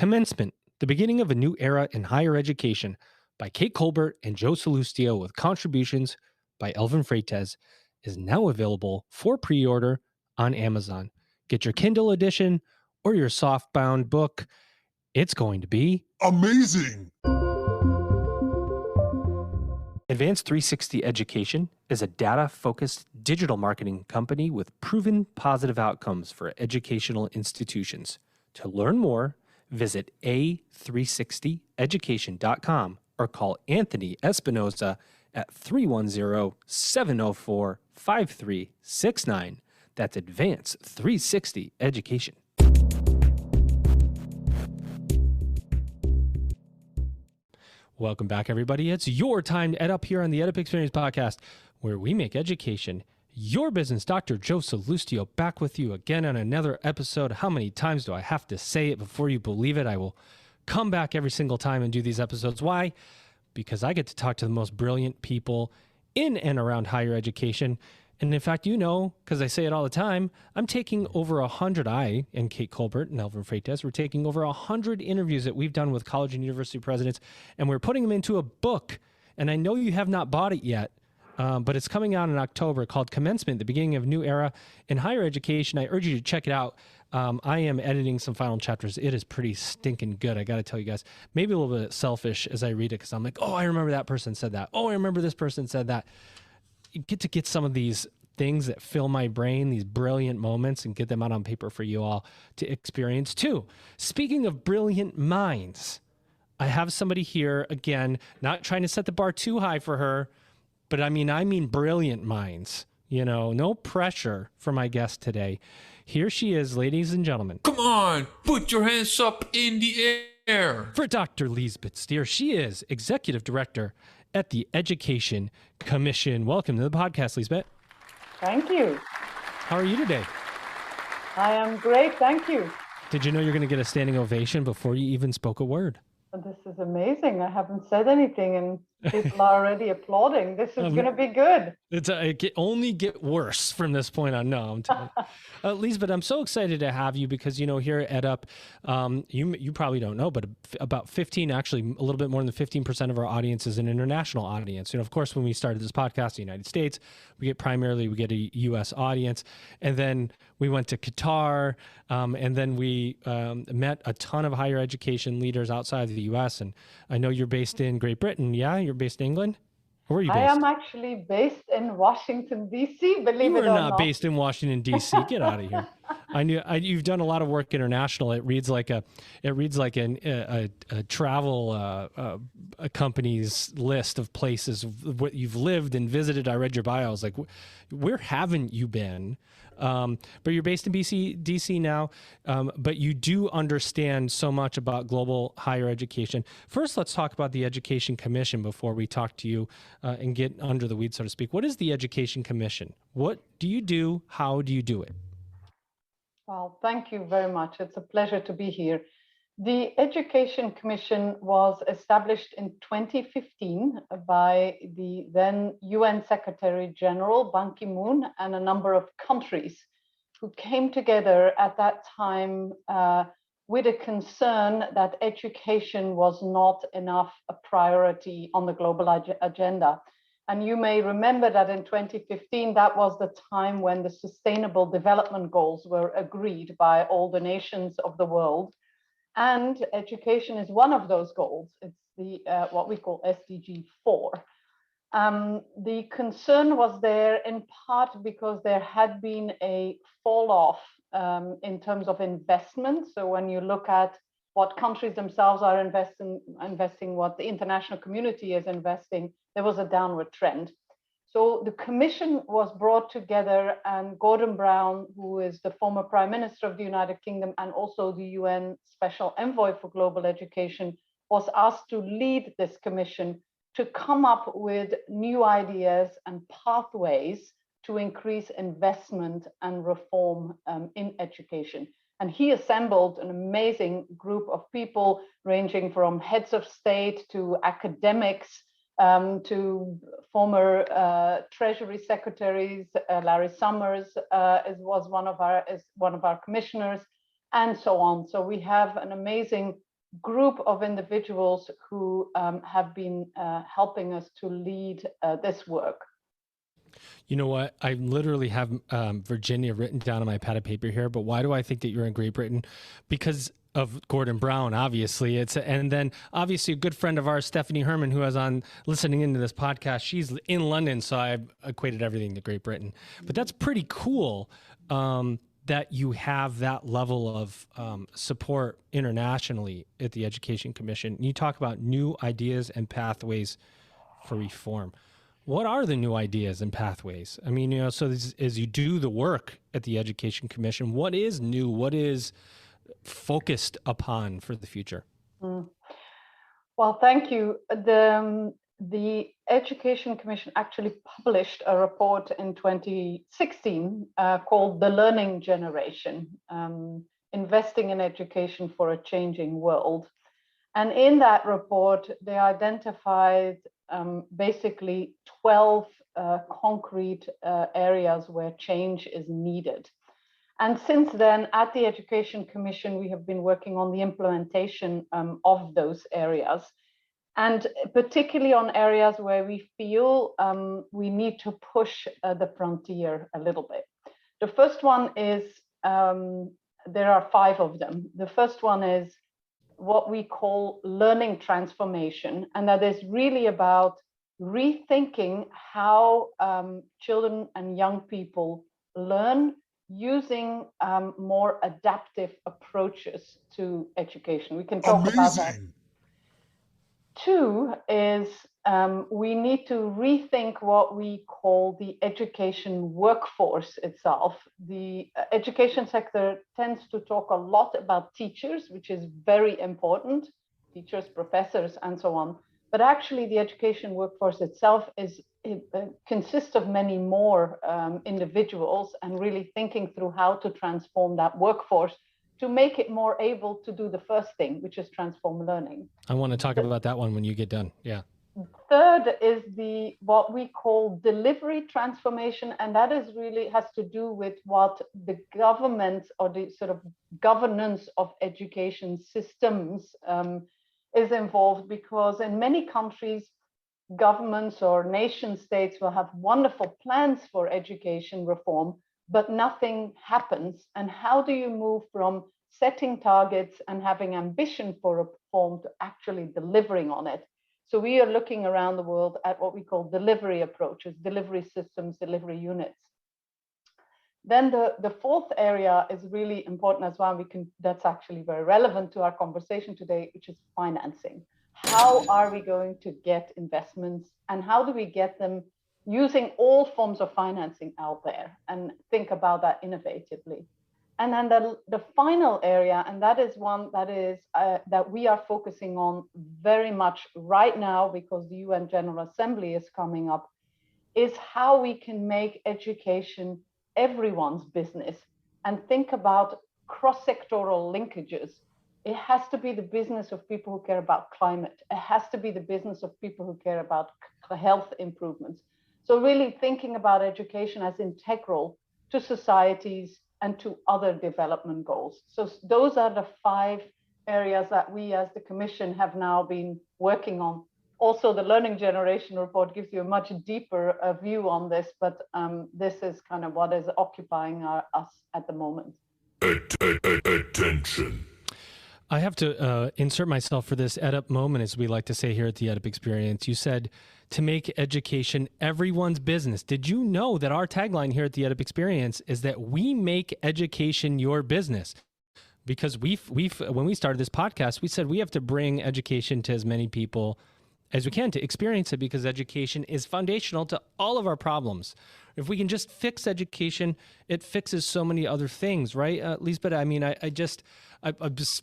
Commencement, the beginning of a new era in higher education by Kate Colbert and Joe Salustio with contributions by Elvin Freites is now available for pre-order on Amazon. Get your Kindle edition or your softbound book. It's going to be amazing. Advanced 360 Education is a data-focused digital marketing company with proven positive outcomes for educational institutions. To learn more, visit a360education.com or call Anthony Espinoza at 310-704-5369. That's Advanced 360 Education. Welcome back, everybody. It's your time to EdUp here on the EdUp Experience podcast, where we make education your business. Dr. Joe Salustio back with you again on another episode. How many times do I have to say it before you believe it? I will come back every single time and do these episodes. Why? Because I get to talk to the most brilliant people in and around higher education. And in fact, you know, because I say it all the time, I'm taking over 100, I and Kate Colbert and Elvin Freites, we're taking over 100 interviews that we've done with college and university presidents, and we're putting them into a book. And I know you have not bought it yet, but it's coming out in October called Commencement, the beginning of a new era in higher education. I urge you to check it out. I am editing some final chapters. It is pretty stinking good. I got to tell you guys, maybe a little bit selfish as I read it, because I'm like, oh, I remember that person said that. Oh, I remember this person said that. You get some of these things that fill my brain, these brilliant moments, and get them out on paper for you all to experience too. Speaking of brilliant minds, I have somebody here, again, not trying to set the bar too high for her, but I mean brilliant minds. You know, no pressure for my guest today. Here she is, ladies and gentlemen. Come on, put your hands up in the air. For Dr. Liesbet Steer, she is Executive Director at the Education Commission. Welcome to the podcast, Liesbet. Thank you. How are you today? I am great, thank you. Did you know you're going to get a standing ovation before you even spoke a word? This is amazing. I haven't said anything and people are already applauding. This is going to be good. It can only get worse from this point on. No, I'm telling you. Liesbet, I'm so excited to have you because, you know, here at EdUp, you probably don't know, but about 15, actually a little bit more than 15% of our audience is an international audience. You know, of course, when we started this podcast, the United States, we get a U.S. audience. And then we went to Qatar, and then we met a ton of higher education leaders outside of the U.S. And I know you're based in Great Britain. Yeah, you're based in England? Or where are you based? I am actually based in Washington, D.C., believe it or not. You are not based in Washington, D.C. Get out of here. You've done a lot of work international. It reads like a travel a company's list of places what you've lived and visited. I read your bio. I was like, where haven't you been? But you're based in DC now, but you do understand so much about global higher education. First, let's talk about the Education Commission before we talk to you and get under the weeds, so to speak. What is the Education Commission? What do you do? How do you do it? Well, thank you very much. It's a pleasure to be here. The Education Commission was established in 2015 by the then UN Secretary General Ban Ki-moon and a number of countries who came together at that time with a concern that education was not enough a priority on the global agenda. And you may remember that in 2015, that was the time when the Sustainable Development Goals were agreed by all the nations of the world. And education is one of those goals. It's the what we call SDG 4. The concern was there in part because there had been a fall off in terms of investment. So when you look at what countries themselves are investing, what the international community is investing, there was a downward trend. So the commission was brought together, and Gordon Brown, who is the former Prime Minister of the United Kingdom and also the UN Special Envoy for Global Education, was asked to lead this commission to come up with new ideas and pathways to increase investment and reform in education. And he assembled an amazing group of people ranging from heads of state to academics, to former Treasury secretaries. Larry Summers was one of our commissioners, and so on. So we have an amazing group of individuals who have been helping us to lead this work. You know what? I literally have Virginia written down on my pad of paper here, but why do I think that you're in Great Britain? Because of Gordon Brown, obviously. And then obviously a good friend of ours, Stephanie Herman, who was on listening into this podcast. She's in London, so I equated everything to Great Britain. But that's pretty cool that you have that level of support internationally at the Education Commission. You talk about new ideas and pathways for reform. What are the new ideas and pathways? I mean, you know, so as you do the work at the Education Commission, what is new? What is focused upon for the future? Well, thank you. The Education Commission actually published a report in 2016 called The Learning Generation, Investing in Education for a Changing World. And in that report, they identified basically 12 concrete areas where change is needed. And since then, at the Education Commission, we have been working on the implementation of those areas, and particularly on areas where we feel we need to push the frontier a little bit. The first one is, there are 5 of them. The first one is what we call learning transformation, and that is really about rethinking how children and young people learn using more adaptive approaches to education. We can talk about that. 2 is we need to rethink what we call the education workforce itself. The education sector tends to talk a lot about teachers, which is very important, teachers, professors, and so on. But actually, the education workforce itself consists of many more individuals, and really thinking through how to transform that workforce to make it more able to do the first thing, which is transform learning. I want to talk about that one when you get done. Yeah. Third is what we call delivery transformation, and that is really has to do with what the government or the sort of governance of education systems is involved, because in many countries, governments or nation states will have wonderful plans for education reform, but nothing happens. And how do you move from setting targets and having ambition for reform to actually delivering on it? So we are looking around the world at what we call delivery approaches, delivery systems, delivery units. Then the fourth area is really important as well. That's actually very relevant to our conversation today, which is financing. How are we going to get investments, and how do we get them using all forms of financing out there, and think about that innovatively? And then the final area, and that is one that is that we are focusing on very much right now, because the UN General Assembly is coming up, is how we can make education everyone's business, and think about cross-sectoral linkages. It has to be the business of people who care about climate. It has to be the business of people who care about health improvements. So really thinking about education as integral to societies and to other development goals. So those are the 5 areas that we as the Commission have now been working on. Also, the Learning Generation report gives you a much deeper view on this, but this is kind of what is occupying us at the moment. Attention. I have to insert myself for this EdUp moment, as we like to say here at the EdUp Experience. You said to make education everyone's business. Did you know that our tagline here at the EdUp Experience is that we make education your business? Because we've when we started this podcast, we said we have to bring education to as many people as we can to experience it, because education is foundational to all of our problems. If we can just fix education, it fixes so many other things, right, Liesbet? I mean, I just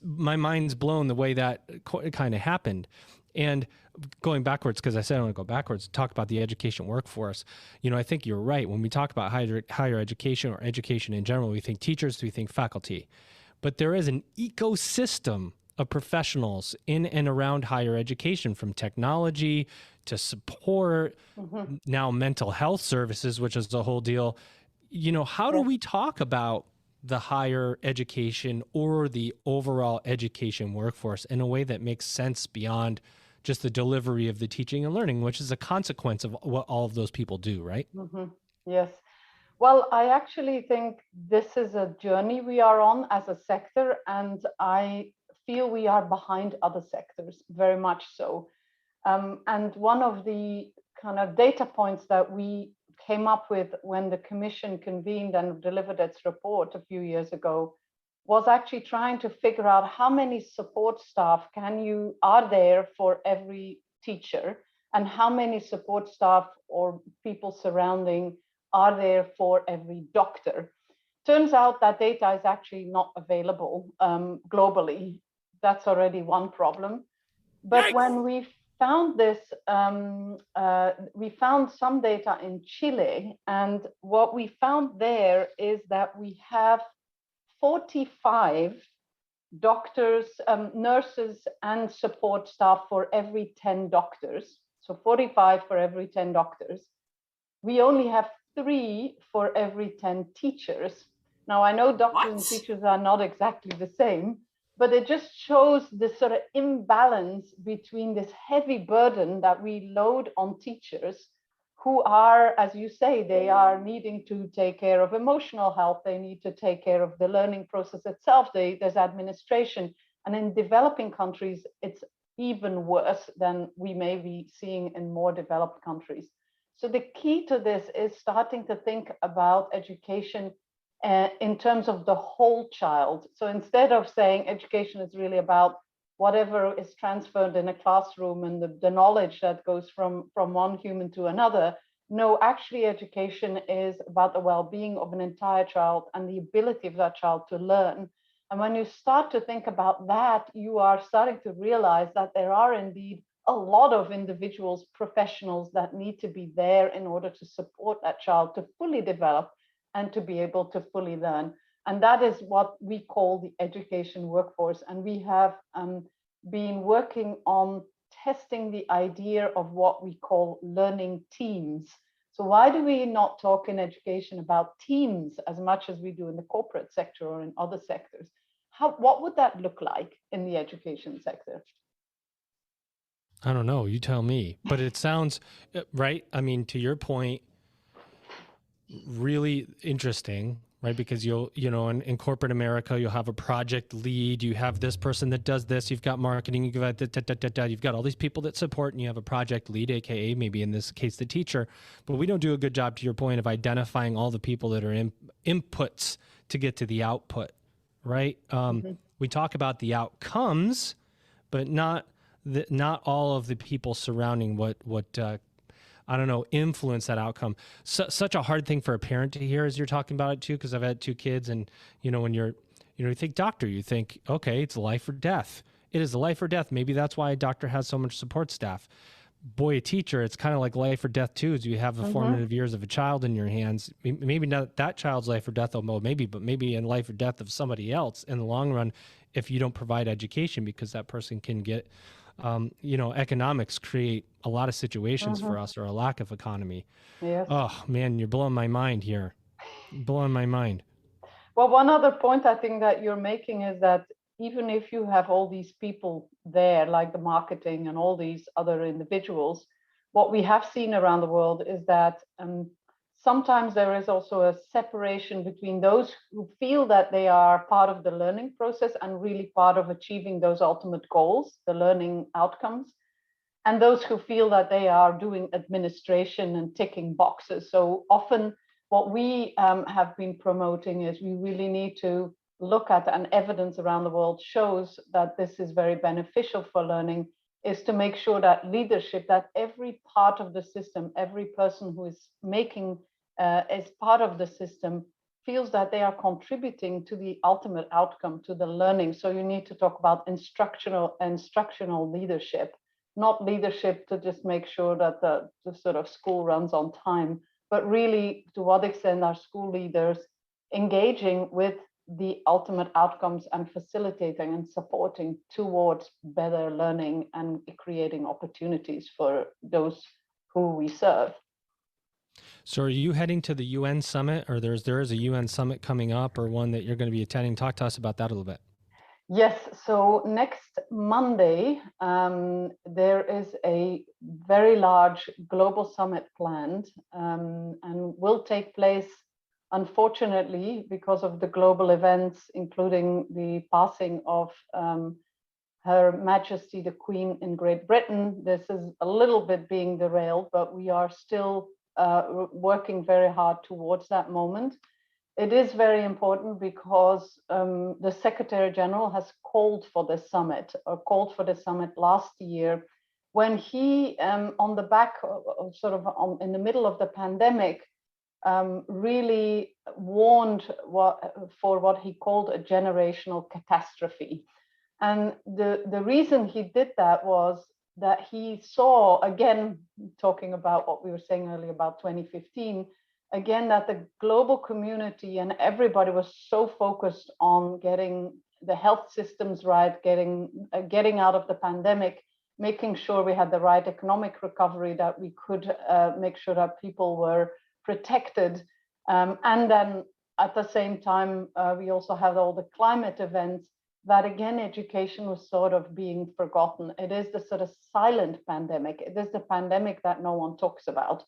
my mind's blown the way that it kind of happened. And going backwards, because I said I want to go backwards, talk about the education workforce. You know, I think you're right. When we talk about higher education or education in general, we think teachers, we think faculty. But there is an ecosystem of professionals in and around higher education, from technology to support, now mental health services, which is the whole deal. You know, how do we talk about the higher education or the overall education workforce in a way that makes sense beyond just the delivery of the teaching and learning, which is a consequence of what all of those people do, right? Yes. Well, I actually think this is a journey we are on as a sector, and I feel we are behind other sectors, very much so. And one of the kind of data points that we came up with when the Commission convened and delivered its report a few years ago was actually trying to figure out how many support staff are there for every teacher, and how many support staff or people surrounding are there for every doctor. Turns out that data is actually not available globally. That's already one problem. But when we found this, we found some data in Chile, and what we found there is that we have 45 doctors, nurses, and support staff for every 10 doctors. So 45 for every 10 doctors. We only have 3 for every 10 teachers. Now, I know doctors and teachers are not exactly the same, but it just shows this sort of imbalance between this heavy burden that we load on teachers who are, as you say, they are needing to take care of emotional health. They need to take care of the learning process itself. There's administration. And in developing countries, it's even worse than we may be seeing in more developed countries. So the key to this is starting to think about education in terms of the whole child. So instead of saying education is really about whatever is transferred in a classroom and the knowledge that goes from one human to another, no, actually education is about the well-being of an entire child and the ability of that child to learn. And when you start to think about that, you are starting to realize that there are indeed a lot of individuals, professionals that need to be there in order to support that child to fully develop and to be able to fully learn. And that is what we call the education workforce. And we have been working on testing the idea of what we call learning teams. So why do we not talk in education about teams as much as we do in the corporate sector or in other sectors? What would that look like in the education sector? I don't know. You tell me. But it sounds right. I mean, to your point, really interesting, right? Because in corporate America, you'll have a project lead. You have this person that does this. You've got marketing. You've got all these people that support, and you have a project lead, aka maybe in this case the teacher. But we don't do a good job, to your point, of identifying all the people that are inputs to get to the output, right? We talk about the outcomes, but not all of the people surrounding what I don't know, influence that outcome. Such a hard thing for a parent to hear as you're talking about it too, because I've had 2 kids, and when you think doctor, you think, okay, it's life or death. It is life or death. Maybe that's why a doctor has so much support staff. Boy, a teacher, it's kind of like life or death too, as you have the formative years of a child in your hands. Maybe not that child's life or death, but maybe in life or death of somebody else in the long run, if you don't provide education, because that person can get economics create a lot of situations for us, or a lack of economy. Yes. Oh man, you're blowing my mind here. Blowing my mind. Well, one other point I think that you're making is that even if you have all these people there, like the marketing and all these other individuals, what we have seen around the world is that sometimes there is also a separation between those who feel that they are part of the learning process and really part of achieving those ultimate goals, the learning outcomes, and those who feel that they are doing administration and ticking boxes. So often what we have been promoting is we really need to look at, and evidence around the world shows that this is very beneficial for learning, is to make sure that leadership, that every part of the system, every person who is making as part of the system feels that they are contributing to the ultimate outcome, to the learning. So you need to talk about instructional leadership, not leadership to just make sure that the sort of school runs on time, but really to what extent are school leaders engaging with the ultimate outcomes and facilitating and supporting towards better learning and creating opportunities for those who we serve. So are you heading to the UN summit, or there is a UN summit coming up, or one that you're going to be attending? Talk to us about that a little bit. Yes, so next Monday, there is a very large global summit planned and will take place, unfortunately, because of the global events, including the passing of Her Majesty the Queen in Great Britain. This is a little bit being derailed, but we are still working very hard towards that moment. It is very important because the Secretary General has called for this summit, or called for the summit last year, when he, on the back of in the middle of the pandemic, really warned for what he called a generational catastrophe. And the reason he did that was that he saw, again, talking about what we were saying earlier about 2015, again, that the global community and everybody was so focused on getting the health systems right, getting out of the pandemic, making sure we had the right economic recovery, that we could make sure that people were protected. And then at the same time, we also had all the climate events, that again, education was sort of being forgotten. It is the sort of silent pandemic. It is the pandemic that no one talks about.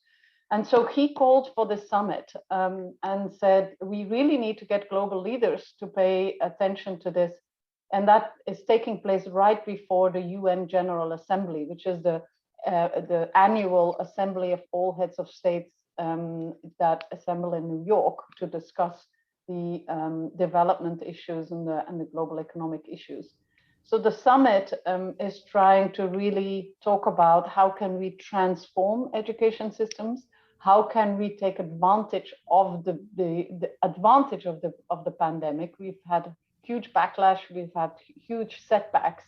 And so he called for the summit and said, we really need to get global leaders to pay attention to this. And that is taking place right before the UN General Assembly, which is the annual assembly of all heads of states that assemble in New York to discuss the development issues and the global economic issues. So the summit is trying to really talk about how can we transform education systems, how can we take advantage of the advantage of the pandemic. We've had huge backlash, we've had huge setbacks,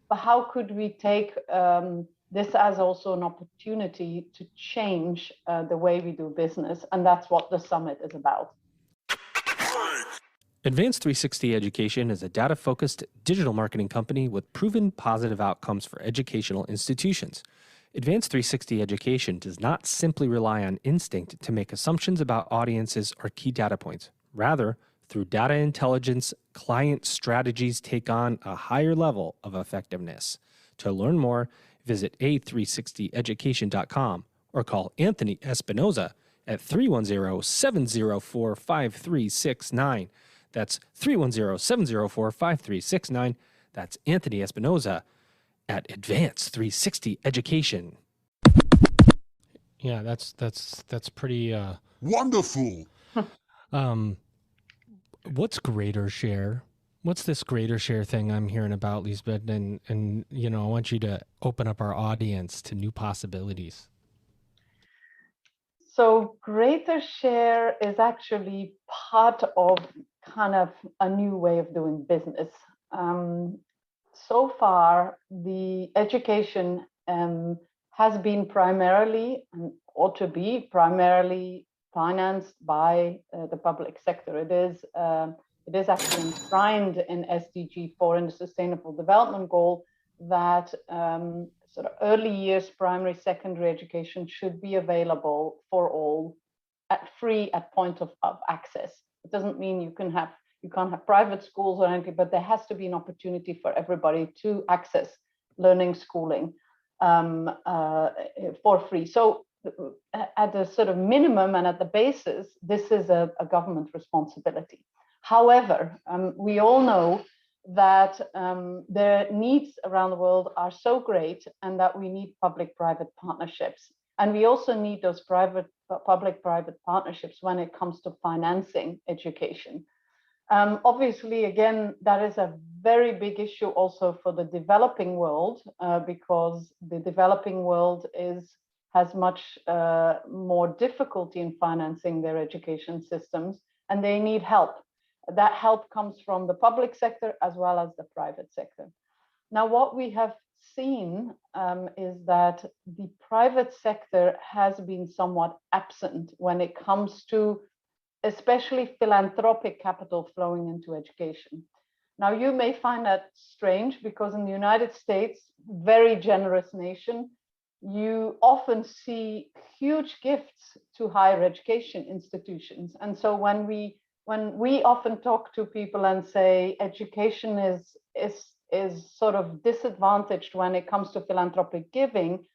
but how could we take this as also an opportunity to change the way we do business? And that's what the summit is about. Advanced 360 Education is a data-focused digital marketing company with proven positive outcomes for educational institutions. Advanced 360 Education does not simply rely on instinct to make assumptions about audiences or key data points. Rather, through data intelligence, client strategies take on a higher level of effectiveness. To learn more, visit a360education.com or call Anthony Espinoza at 310-704-5369. That's 310-704-5369. That's Anthony Espinoza at Advanced 360 Education. Yeah, that's pretty wonderful. What's greater share? What's this greater share thing I'm hearing about, Liesbet? And you know, I want you to open up our audience to new possibilities. So greater share is actually part of kind of a new way of doing business. So far, the education has been primarily, and ought to be primarily, financed by the public sector. It is actually enshrined in SDG 4, in the Sustainable Development Goal, that sort of early years primary, secondary education should be available for all, free at point of access. It doesn't mean you can't have private schools or anything, but there has to be an opportunity for everybody to access learning, schooling for free. So at the sort of minimum and at the basis, this is a government responsibility. However, we all know that the needs around the world are so great, and that we need public-private partnerships. And we also need those public-private partnerships when it comes to financing education. Obviously, again, that is a very big issue also for the developing world, because the developing world has much more difficulty in financing their education systems, and they need help. That help comes from the public sector as well as the private sector. Now, what we have seen is that the private sector has been somewhat absent when it comes to especially philanthropic capital flowing into education. Now, you may find that strange, because in the United States, very generous nation, you often see huge gifts to higher education institutions. And so when we often talk to people and say education is sort of disadvantaged when it comes to philanthropic giving,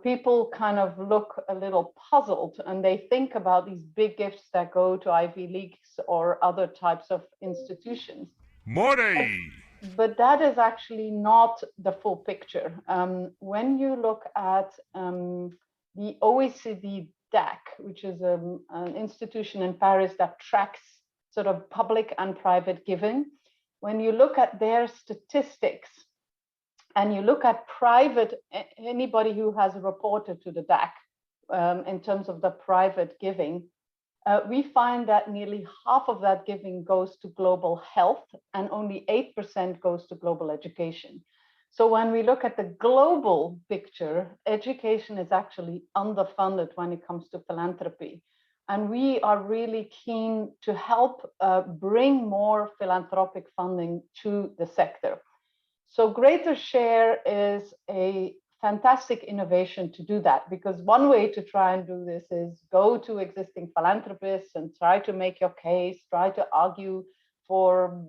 people kind of look a little puzzled, and they think about these big gifts that go to Ivy Leagues or other types of institutions. Money! But that is actually not the full picture. When you look at the OECD DAC, which is an institution in Paris that tracks sort of public and private giving, when you look at their statistics and you look at private, anybody who has reported to the DAC in terms of the private giving, we find that nearly half of that giving goes to global health and only 8% goes to global education. So when we look at the global picture, education is actually underfunded when it comes to philanthropy. And we are really keen to help bring more philanthropic funding to the sector. So Greater Share is a fantastic innovation to do that, because one way to try and do this is go to existing philanthropists and try to make your case, try to argue for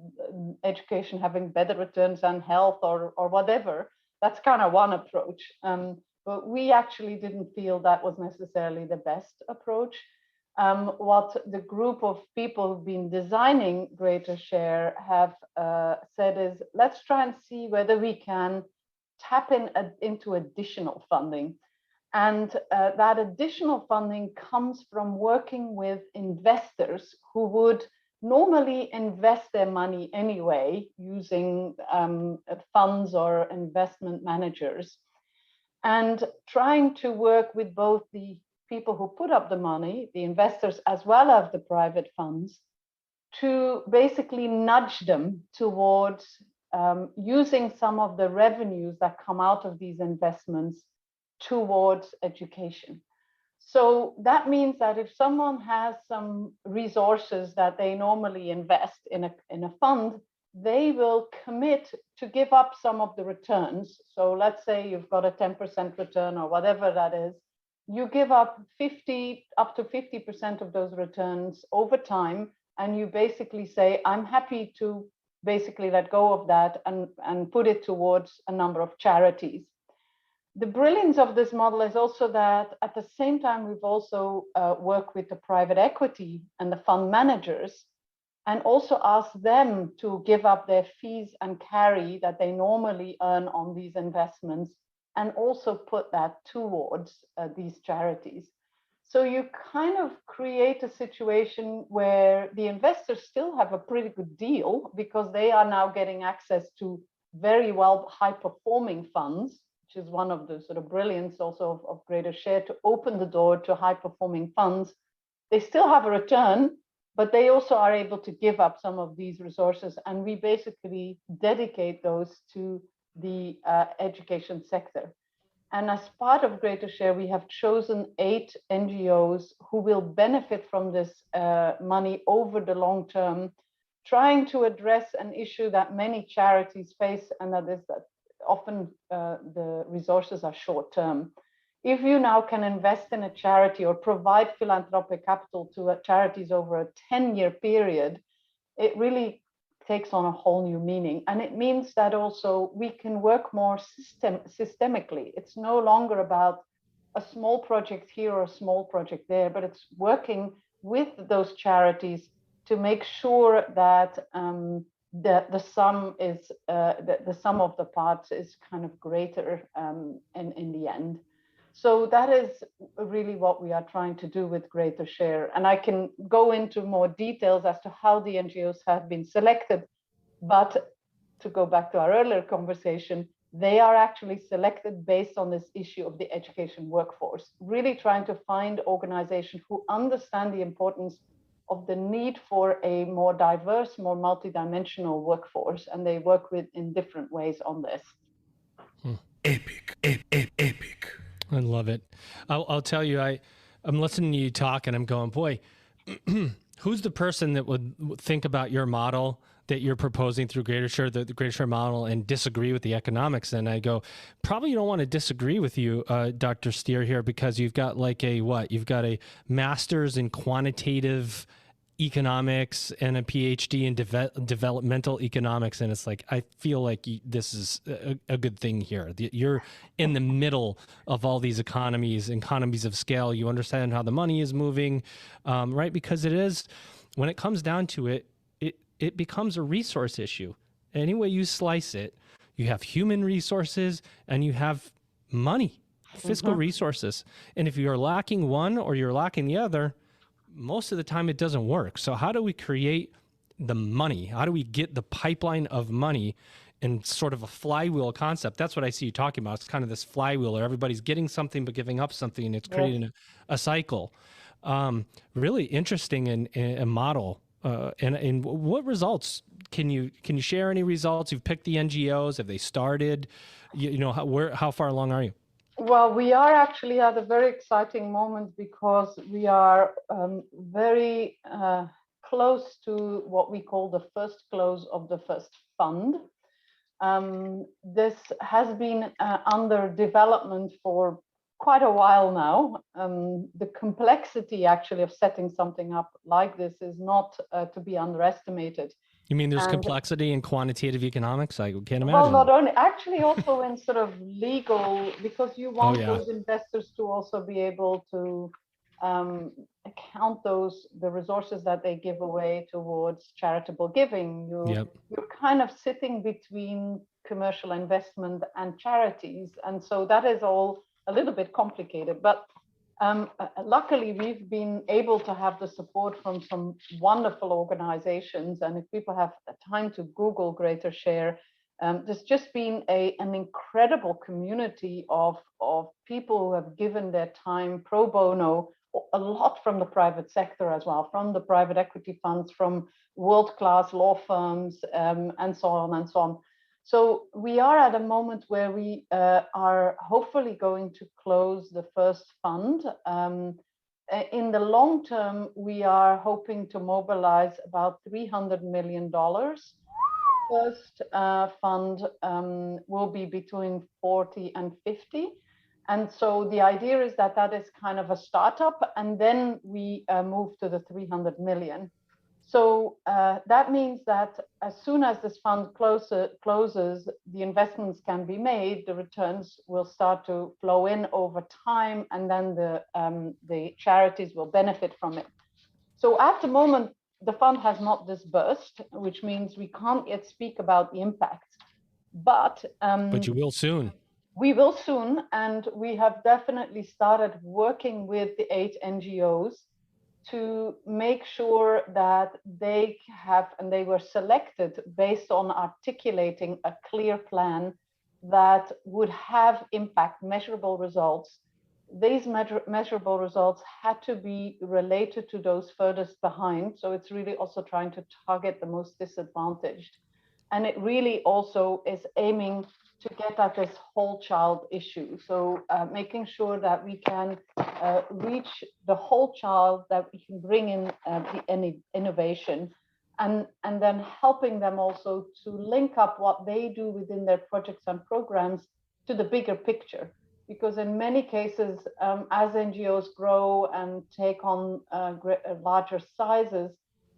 education having better returns than health or whatever. That's kind of one approach. But we actually didn't feel that was necessarily the best approach. What the group of people who've been designing Greater Share have said is, let's try and see whether we can tap into additional funding. And that additional funding comes from working with investors who would normally invest their money anyway using funds or investment managers, and trying to work with both the people who put up the money, the investors, as well as the private funds, to basically nudge them towards using some of the revenues that come out of these investments towards education. So that means that if someone has some resources that they normally invest in a fund, they will commit to give up some of the returns. So let's say you've got a 10% return or whatever that is. You give up up to 50% of those returns over time, and you basically say, I'm happy to basically let go of that and put it towards a number of charities. The brilliance of this model is also that at the same time, we've also worked with the private equity and the fund managers, and also asked them to give up their fees and carry that they normally earn on these investments, and also put that towards these charities. So you kind of create a situation where the investors still have a pretty good deal, because they are now getting access to very well high-performing funds, which is one of the sort of brilliance also of Greater Share, to open the door to high-performing funds. They still have a return, but they also are able to give up some of these resources, and we basically dedicate those to the education sector. And as part of Greater Share, we have chosen 8 NGOs who will benefit from this money over the long term, trying to address an issue that many charities face, and that is that often the resources are short term. If you now can invest in a charity or provide philanthropic capital to charities over a 10-year period, it really takes on a whole new meaning. And it means that also we can work more systemically. It's no longer about a small project here or a small project there, but it's working with those charities to make sure that the sum is the sum of the parts is kind of greater in the end. So that is really what we are trying to do with Greater Share. And I can go into more details as to how the NGOs have been selected. But to go back to our earlier conversation, they are actually selected based on this issue of the education workforce, really trying to find organizations who understand the importance of the need for a more diverse, more multidimensional workforce. And they work in different ways on this. Epic. I love it. I'll tell you, I'm listening to you talk and I'm going, boy, who's the person that would think about your model that you're proposing through Greater Share, the Greater Share model, and disagree with the economics. And I go, probably you don't want to disagree with you, Dr. Steer here, because you've got like you've got a master's in quantitative economics and a PhD in developmental economics. And it's like, I feel like this is a good thing here. You're in the middle of all these economies of scale. You understand how the money is moving, right? Because it is, when it comes down to it, it becomes a resource issue. Any way you slice it, you have human resources and you have money, fiscal resources. And if you're lacking one or you're lacking the other, most of the time it doesn't work. So how do we create the money? How do we get the pipeline of money in sort of a flywheel concept? That's what I see you talking about. It's kind of this flywheel where everybody's getting something but giving up something, and it's creating a cycle. Really interesting in a model. And what results can you share? Any results? You've picked the NGOs. Have they started? How far along are you? Well, we are actually at a very exciting moment because we are very close to what we call the first close of the first fund. This has been under development for quite a while now. The complexity actually of setting something up like this is not to be underestimated. You mean there's complexity in quantitative economics? I can't imagine. Well, not only, actually also in sort of legal, because you want those investors to also be able to account the resources that they give away towards charitable giving. You're kind of sitting between commercial investment and charities. And so that is all a little bit complicated, but luckily we've been able to have the support from some wonderful organizations. And if people have time to Google Greater Share, there's just been an incredible community of people who have given their time pro bono, a lot from the private sector as well, from the private equity funds, from world-class law firms, and so on and so on. So we are at a moment where we are hopefully going to close the first fund. In the long term, we are hoping to mobilize about $300 million. First fund will be between 40 and 50. And so the idea is that is kind of a startup, and then we move to the 300 million. So that means that as soon as this fund closes, the investments can be made, the returns will start to flow in over time, and then the charities will benefit from it. So at the moment, the fund has not disbursed, which means we can't yet speak about the impact. But you will soon. We will soon, and we have definitely started working with the 8 NGOs to make sure that they have, and they were selected based on articulating a clear plan that would have impact, measurable results. These measurable results had to be related to those furthest behind. So it's really also trying to target the most disadvantaged. And it really also is aiming to get at this whole child issue. So making sure that we can reach the whole child, that we can bring in any innovation, and then helping them also to link up what they do within their projects and programs to the bigger picture. Because in many cases, as NGOs grow and take on larger sizes,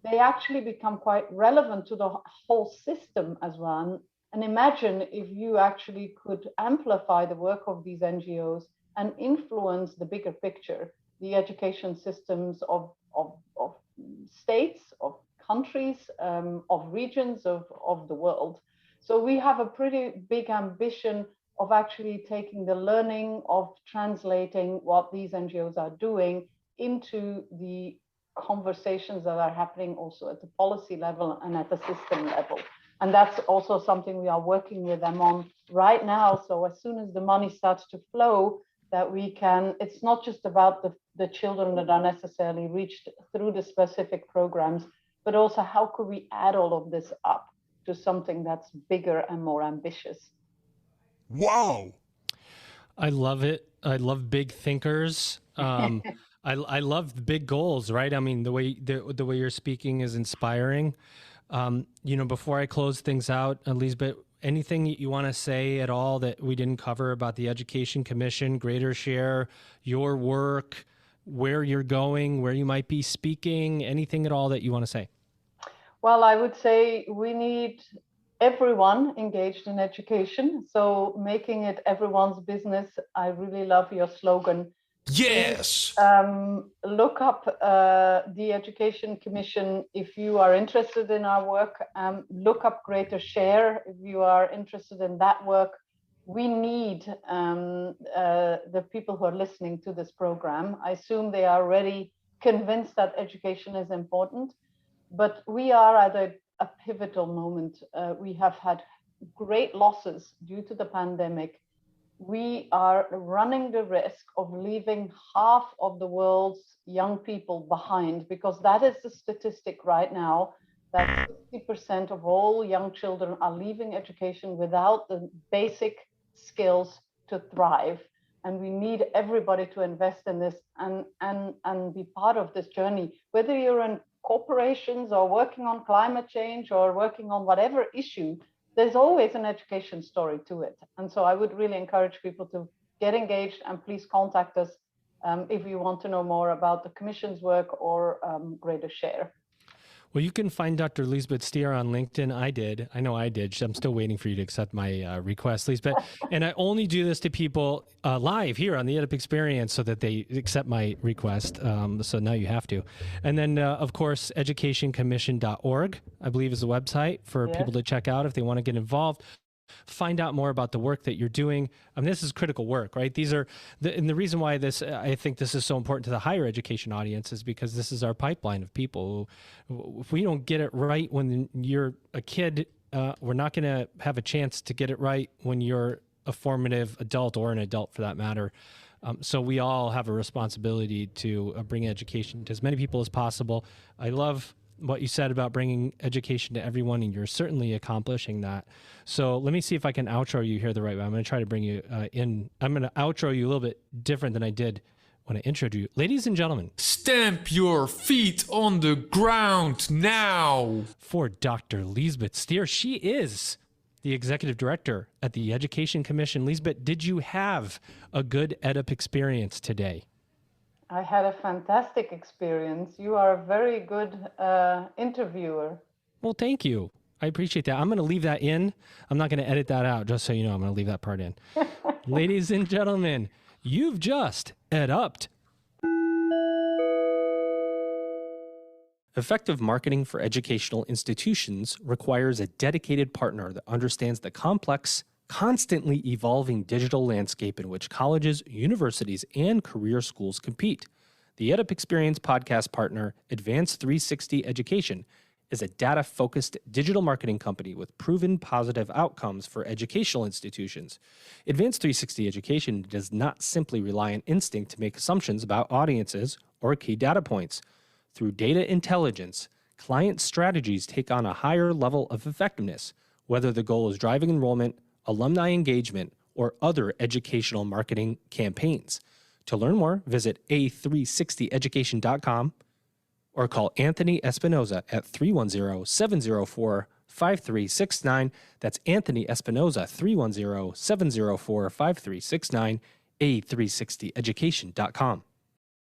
they actually become quite relevant to the whole system as well. And imagine if you actually could amplify the work of these NGOs and influence the bigger picture, the education systems of states, of countries, of regions of the world. So we have a pretty big ambition of actually taking the learning, of translating what these NGOs are doing into the conversations that are happening also at the policy level and at the system level. And that's also something we are working with them on right now. So as soon as the money starts to flow, that we can, it's not just about the children that are necessarily reached through the specific programs, but also how could we add all of this up to something that's bigger and more ambitious. Wow. I love it. I love big thinkers. I love big goals, right? I mean, the way you're speaking is inspiring. Before I close things out, Liesbet, anything you want to say at all that we didn't cover about the Education Commission, Greater Share, your work, where you're going, where you might be speaking, anything at all that you want to say? Well, I would say we need everyone engaged in education. So making it everyone's business. I really love your slogan. Yes. Look up the Education Commission if you are interested in our work. Look up Greater Share if you are interested in that work. We need the people who are listening to this program. I assume they are already convinced that education is important, but we are at a pivotal moment. We have had great losses due to the pandemic. We are running the risk of leaving half of the world's young people behind, because that is the statistic right now, that 60% of all young children are leaving education without the basic skills to thrive. And we need everybody to invest in this and be part of this journey, whether you're in corporations or working on climate change or working on whatever issue. There's always an education story to it. And so I would really encourage people to get engaged, and please contact us if you want to know more about the Commission's work or Greater Share. Well, you can find Dr. Liesbet Stier on LinkedIn. I know I did. I'm still waiting for you to accept my request, Liesbet. And I only do this to people live here on the EdUp Experience so that they accept my request. So now you have to. And then, of course, educationcommission.org, I believe, is the website for people to check out if they want to get involved. Find out more about the work that you're doing. This is critical work, right? These are and the reason why I think this is so important to the higher education audience is because this is our pipeline of people who, if we don't get it right when you're a kid, we're not going to have a chance to get it right when you're a formative adult, or an adult for that matter. So we all have a responsibility to bring education to as many people as possible. I love what you said about bringing education to everyone, and you're certainly accomplishing that. So let me see if I can outro you here the right way. I'm going to try to bring you in. I'm going to outro you a little bit different than I did when I introduced you. Ladies and gentlemen, stamp your feet on the ground now. For Dr. Liesbet Stier, she is the executive director at the Education Commission. Liesbet, did you have a good EdUp experience today? I had a fantastic experience. You are a very good interviewer. Well, thank you. I appreciate that. I'm going to leave that in. I'm not going to edit that out, just so you know. I'm going to leave that part in. Ladies and gentlemen, you've just EdUp'd. Effective marketing for educational institutions requires a dedicated partner that understands the complex, constantly evolving digital landscape in which colleges, universities, and career schools compete. The EdUp Experience podcast partner, Advanced 360 Education, is a data-focused digital marketing company with proven positive outcomes for educational institutions. Advanced 360 Education does not simply rely on instinct to make assumptions about audiences or key data points. Through data intelligence, client strategies take on a higher level of effectiveness, whether the goal is driving enrollment, alumni engagement, or other educational marketing campaigns. To learn more, visit a360education.com or call Anthony Espinoza at 310-704-5369. That's Anthony Espinoza, 310-704-5369, a360education.com.